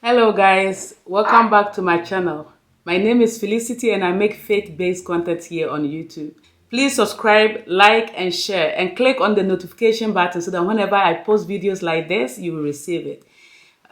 Hello guys, welcome back to my channel. My name is Felicity and I make faith-based content here on YouTube. Please subscribe, like and share and click on the notification button so that whenever I post videos like this, you will receive it.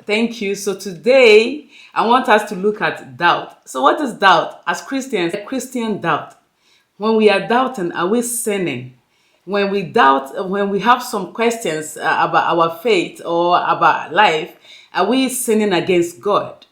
Thank you. So today, I want us to look at doubt. So what is doubt? As Christians, Christian doubt. When we are doubting, are we sinning? When we doubt, when we have some questions about our faith or about life, are we sinning against God?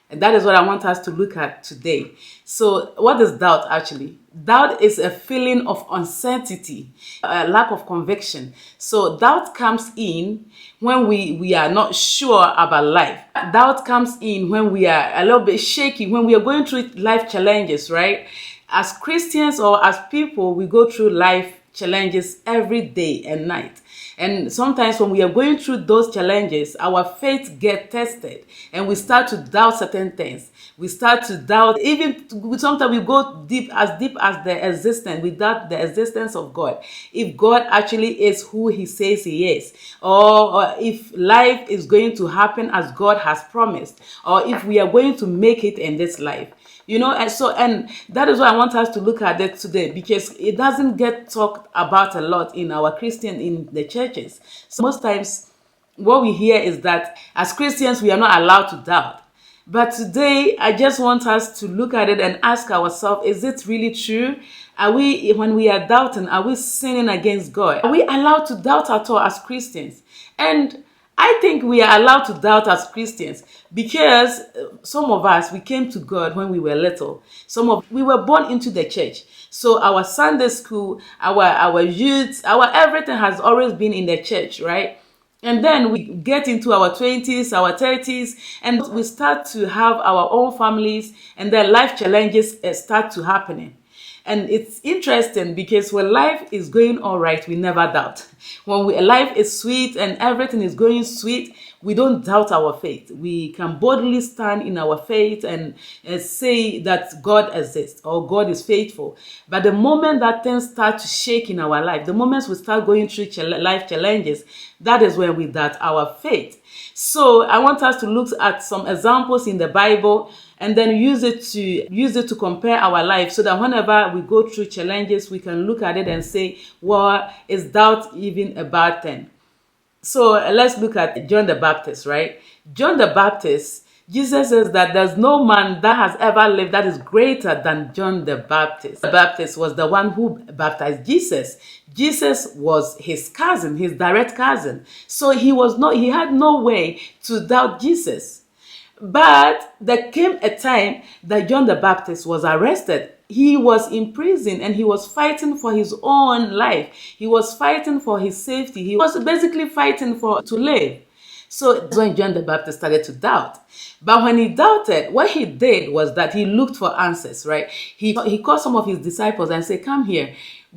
And that is what I want us to look at today. So, what is doubt actually? Doubt is a feeling of uncertainty, a lack of conviction. So, doubt comes in when we are not sure about life. Doubt comes in when we are a little bit shaky, when we are going through life challenges, right? As Christians or as people, we go through life challenges every day and night. And sometimes when we are going through those challenges, our faith gets tested and we start to doubt certain things. We start to doubt, even sometimes we go deep as the existence, we doubt the existence of God. If God actually is who he says he is, or if life is going to happen as God has promised, or if we are going to make it in this life. And that is why I want us to look at it today, because it doesn't get talked about a lot in the churches. So most times what we hear is that as Christians we are not allowed to doubt. But today I just want us to look at it and ask ourselves, is it really true? When we are doubting, are we sinning against God? Are we allowed to doubt at all as Christians? And I think we are allowed to doubt as Christians because some of us, we came to God when we were little. We were born into the church. So our Sunday school, our youth, our everything has always been in the church, right? And then we get into our 20s, our 30s, and we start to have our own families, and then life challenges start to happening. And it's interesting because when life is going all right, we never doubt. When life is sweet and everything is going sweet, we don't doubt our faith. We can boldly stand in our faith and say that God exists or God is faithful. But the moment that things start to shake in our life, the moments we start going through life challenges, that is when we doubt our faith. So I want us to look at some examples in the Bible and then use it to compare our life, so that whenever we go through challenges, we can look at it and say, well, is doubt even a bad thing? So let's look at John the Baptist, right? John the Baptist, Jesus says that there's no man that has ever lived that is greater than John the Baptist. The Baptist was the one who baptized Jesus. Jesus was his cousin, his direct cousin. So he had no way to doubt Jesus. But there came a time that John the Baptist was arrested. He was in prison and he was fighting for his own life. He was fighting for his safety. He was basically fighting to live. So that's when John the Baptist started to doubt. But when he doubted, what he did was that he looked for answers, right? He called some of his disciples and said, come here.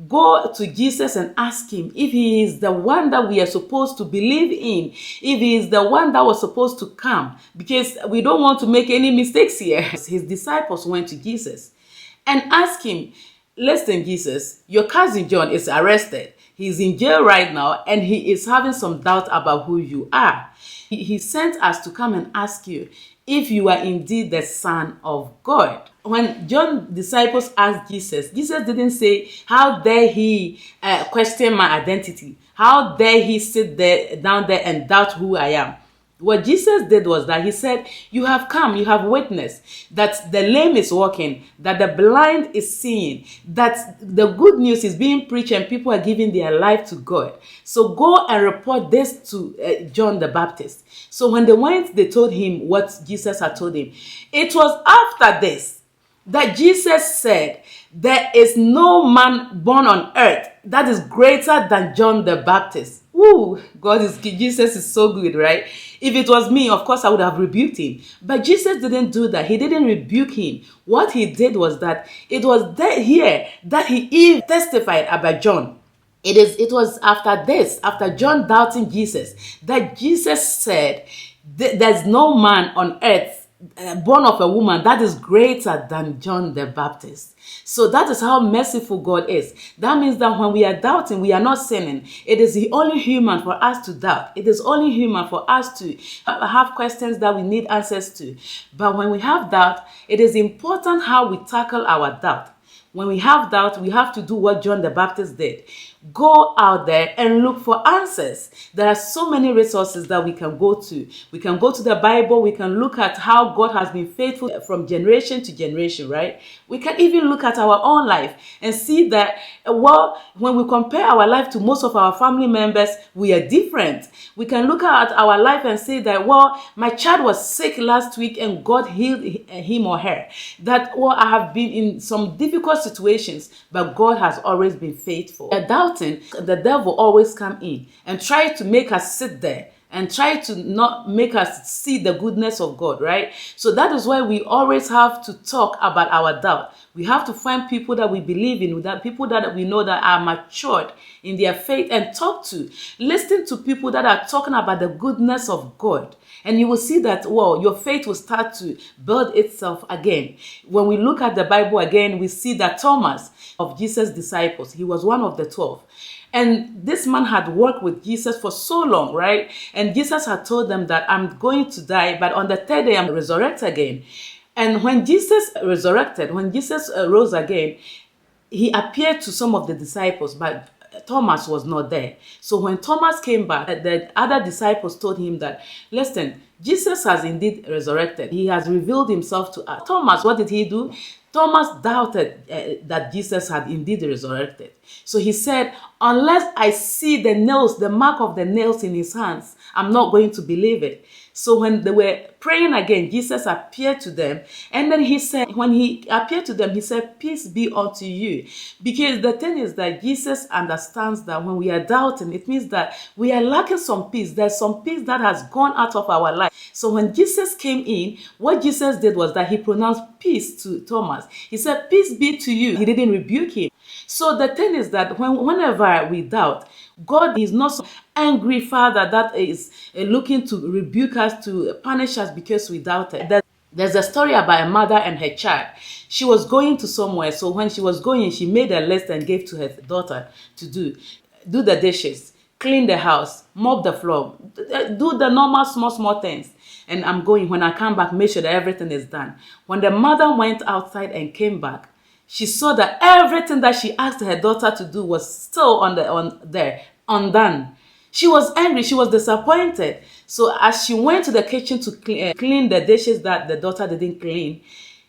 Go to Jesus and ask him if he is the one that we are supposed to believe in, if he is the one that was supposed to come, because we don't want to make any mistakes here. His disciples went to Jesus and asked him, listen, Jesus, your cousin John is arrested. He's in jail right now and he is having some doubt about who you are. He sent us to come and ask you if you are indeed the Son of God. When John's disciples asked Jesus, Jesus didn't say, how dare he question my identity? How dare he sit down there and doubt who I am? What Jesus did was that he said, you have come, you have witnessed that the lame is walking, that the blind is seeing, that the good news is being preached and people are giving their life to God. So go and report this to John the Baptist. So when they went, they told him what Jesus had told him. It was after this that Jesus said, there is no man born on earth that is greater than John the Baptist. Ooh, Jesus is so good, right? If it was me, of course, I would have rebuked him. But Jesus didn't do that. He didn't rebuke him. What he did was that it was here that he even testified about John. It was after John doubting Jesus, that Jesus said, there's no man on earth born of a woman, that is greater than John the Baptist. So that is how merciful God is. That means that when we are doubting, we are not sinning. It is the only human for us to doubt. It is only human for us to have questions that we need answers to. But when we have doubt, it is important how we tackle our doubt. When we have doubt, we have to do what John the Baptist did. Go out there and look for answers. There are so many resources that we can go to. We can go to the Bible. We can look at how God has been faithful from generation to generation, right? We can even look at our own life and see that, well, when we compare our life to most of our family members, we are different. We can look at our life and say that, well, my child was sick last week and God healed him or her. That, well, I have been in some difficult situations, but God has always been faithful. Doubting, the devil always come in and try to make us sit there and try to not make us see the goodness of God, right? So that is why we always have to talk about our doubt. We have to find people that we believe in, that people that we know that are matured in their faith, and talk to. Listen to people that are talking about the goodness of God. And you will see that, well, your faith will start to build itself again. When we look at the Bible again, we see that Thomas, of Jesus' disciples, he was one of the 12. And this man had worked with Jesus for so long, right? And Jesus had told them that I'm going to die, but on the third day I'm resurrect again. And when Jesus resurrected, when Jesus rose again, he appeared to some of the disciples, but Thomas was not there. So when Thomas came back, the other disciples told him that, listen, Jesus has indeed resurrected. He has revealed himself to us. Thomas, what did he do? Thomas doubted that Jesus had indeed resurrected. So he said, unless I see the nails, the mark of the nails in his hands, I'm not going to believe it. So when they were praying again, Jesus appeared to them. And then he said, when he appeared to them, he said, peace be unto you. Because the thing is that Jesus understands that when we are doubting, it means that we are lacking some peace. There's some peace that has gone out of our life. So when Jesus came in, what Jesus did was that he pronounced peace to Thomas. He said, peace be to you. He didn't rebuke him. So the thing is that whenever we doubt, God is not some angry father that is looking to rebuke us, to punish us because we doubted. There's a story about a mother and her child. She was going to somewhere. So when she was going, she made a list and gave to her daughter to do the dishes, clean the house, mop the floor, do the normal small things. And I'm going, when I come back, make sure that everything is done. When the mother went outside and came back, she saw that everything that she asked her daughter to do was still undone. She was angry. She was disappointed. So as she went to the kitchen to clean the dishes that the daughter didn't clean,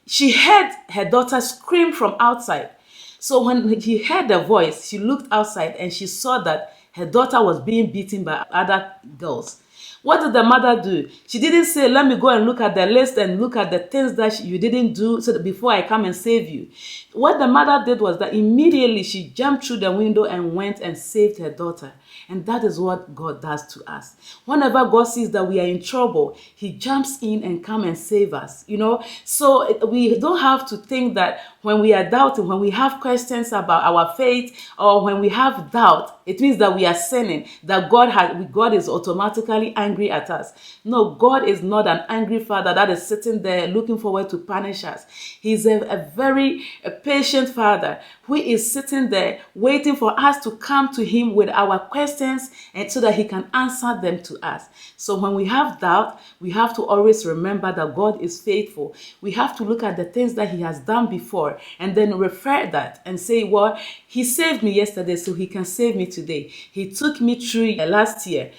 she heard her daughter scream from outside. So when she heard the voice, she looked outside and she saw that her daughter was being beaten by other girls. What did the mother do? She didn't say, let me go and look at the list and look at the things that you didn't do so that before I come and save you. What the mother did was that immediately she jumped through the window and went and saved her daughter. And that is what God does to us. Whenever God sees that we are in trouble, he jumps in and come and save us, you know. So we don't have to think that when we are doubting, when we have questions about our faith, or when we have doubt, it means that we are sinning, that God is automatically angry at us. No, God is not an angry father that is sitting there looking forward to punish us. He's a very patient father who is sitting there waiting for us to come to him with our questions, and so that he can answer them to us. So when we have doubt, we have to always remember that God is faithful. We have to look at the things that he has done before and then refer that and say, well, he saved me yesterday, so he can save me today. He took me through last year.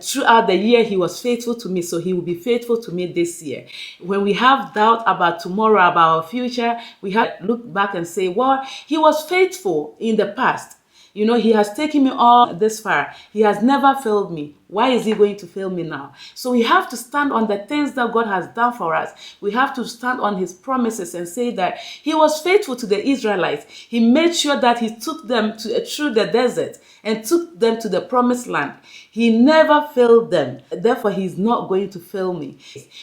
Throughout the year, he was faithful to me, so he will be faithful to me this year. When we have doubt about tomorrow, about our future, we have to look back and say, well, he was faithful in the past. You know, he has taken me all this far. He has never failed me. Why is he going to fail me now? So we have to stand on the things that God has done for us. We have to stand on his promises and say that he was faithful to the Israelites. He made sure that he took them through the desert. and took them to the promised land. He never failed them. Therefore, he's not going to fail me.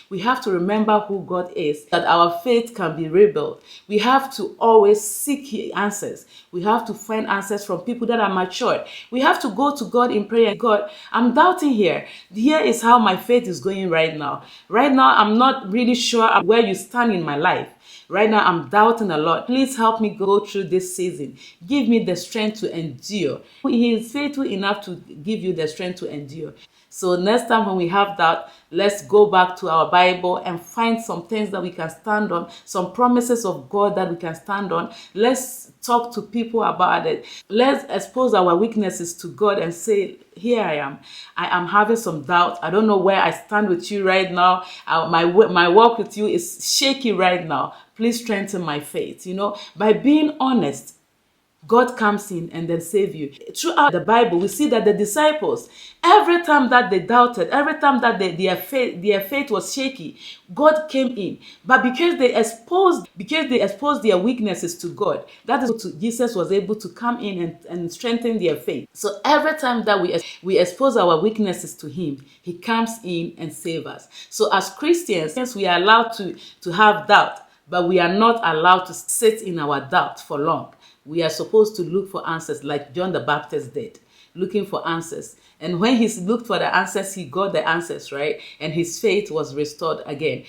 We have to remember who God is, that our faith can be rebuilt. We have to always seek answers. We have to find answers from people that are matured. We have to go to God in prayer. God, I'm doubting here. Here is how my faith is going right now. Right now, I'm not really sure where you stand in my life. Right now, I'm doubting a lot. Please help me go through this season. Give me the strength to endure. He is faithful enough to give you the strength to endure. So next time when we have that, let's go back to our Bible and find some things that we can stand on, some promises of God that we can stand on. Let's talk to people about it. Let's expose our weaknesses to God and say, here I am. I am having some doubt. I don't know where I stand with you right now. My walk with you is shaky right now. Please strengthen my faith. By being honest, God comes in and then save you. Throughout the Bible, we see that the disciples, every time that they doubted, every time that their faith was shaky, God came in. But because they exposed their weaknesses to God, that is what Jesus was able to come in and strengthen their faith. So every time that we expose our weaknesses to Him, He comes in and saves us. So as Christians, we are allowed to have doubt, but we are not allowed to sit in our doubt for long. We are supposed to look for answers like John the Baptist did, looking for answers. And when he looked for the answers, he got the answers, right? And his faith was restored again.